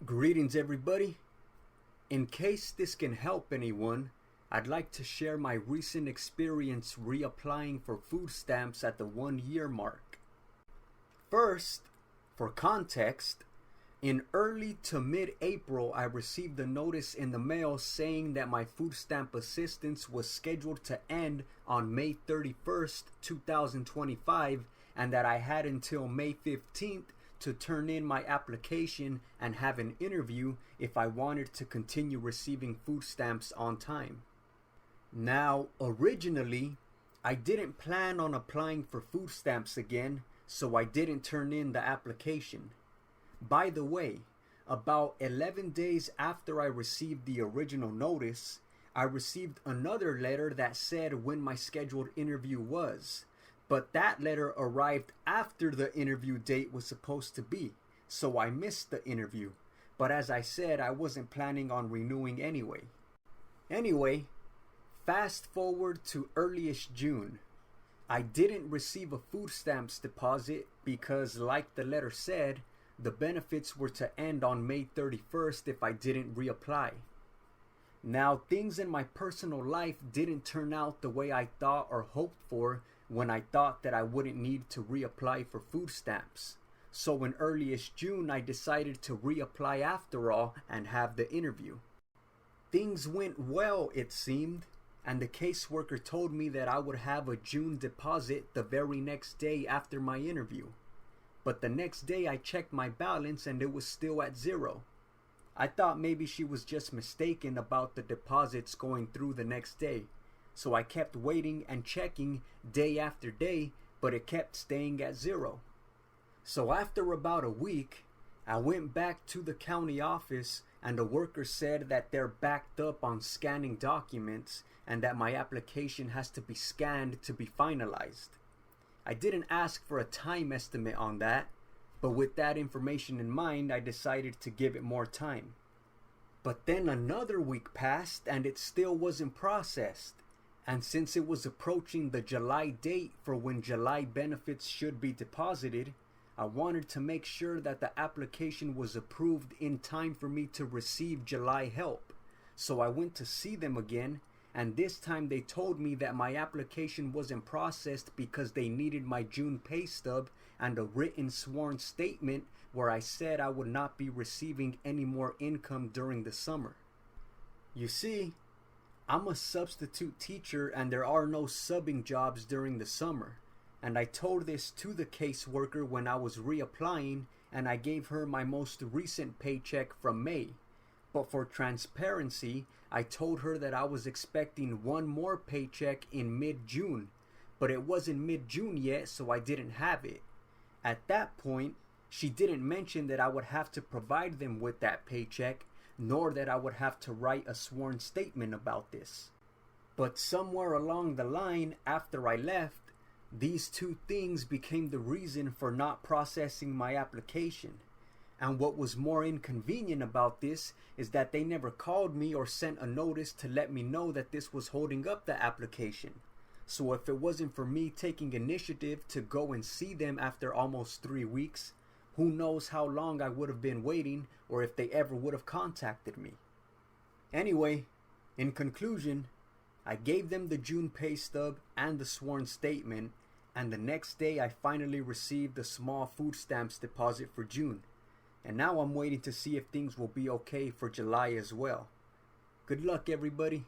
Greetings, everybody. In case this can help anyone, I'd like to share my recent experience reapplying for food stamps at the 1 year mark. First, for context, in early to mid-April, I received a notice in the mail saying that my food stamp assistance was scheduled to end on May 31st, 2025, and that I had until May 15th to turn in my application and have an interview if I wanted to continue receiving food stamps on time. Now, originally, I didn't plan on applying for food stamps again, so I didn't turn in the application. By the way, about 11 days after I received the original notice, I received another letter that said when my scheduled interview was. But that letter arrived after the interview date was supposed to be, so I missed the interview. But as I said, I wasn't planning on renewing anyway. Anyway, fast forward to early-ish June. I didn't receive a food stamps deposit because, like the letter said, the benefits were to end on May 31st if I didn't reapply. Now, things in my personal life didn't turn out the way I thought or hoped for when I thought that I wouldn't need to reapply for food stamps. So in early-ish June, I decided to reapply after all and have the interview. Things went well, it seemed, and the caseworker told me that I would have a June deposit the very next day after my interview. But the next day I checked my balance and it was still at zero. I thought maybe she was just mistaken about the deposits going through the next day. So I kept waiting and checking day after day, but it kept staying at zero. So after about a week, I went back to the county office and the worker said that they're backed up on scanning documents and that my application has to be scanned to be finalized. I didn't ask for a time estimate on that, but with that information in mind, I decided to give it more time. But then another week passed and it still wasn't processed. And since it was approaching the July date for when July benefits should be deposited, I wanted to make sure that the application was approved in time for me to receive July help. So I went to see them again, and this time they told me that my application wasn't processed because they needed my June pay stub and a written sworn statement where I said I would not be receiving any more income during the summer. You see, I'm a substitute teacher and there are no subbing jobs during the summer. And I told this to the caseworker when I was reapplying, and I gave her my most recent paycheck from May. But for transparency, I told her that I was expecting one more paycheck in mid-June, but it wasn't mid-June yet, so I didn't have it. At that point, she didn't mention that I would have to provide them with that paycheck, nor that I would have to write a sworn statement about this. But somewhere along the line, after I left, these two things became the reason for not processing my application. And what was more inconvenient about this is that they never called me or sent a notice to let me know that this was holding up the application. So if it wasn't for me taking initiative to go and see them after almost 3 weeks, who knows how long I would have been waiting or if they ever would have contacted me. Anyway, in conclusion, I gave them the June pay stub and the sworn statement, and the next day I finally received a small food stamps deposit for June. And now I'm waiting to see if things will be okay for July as well. Good luck, everybody.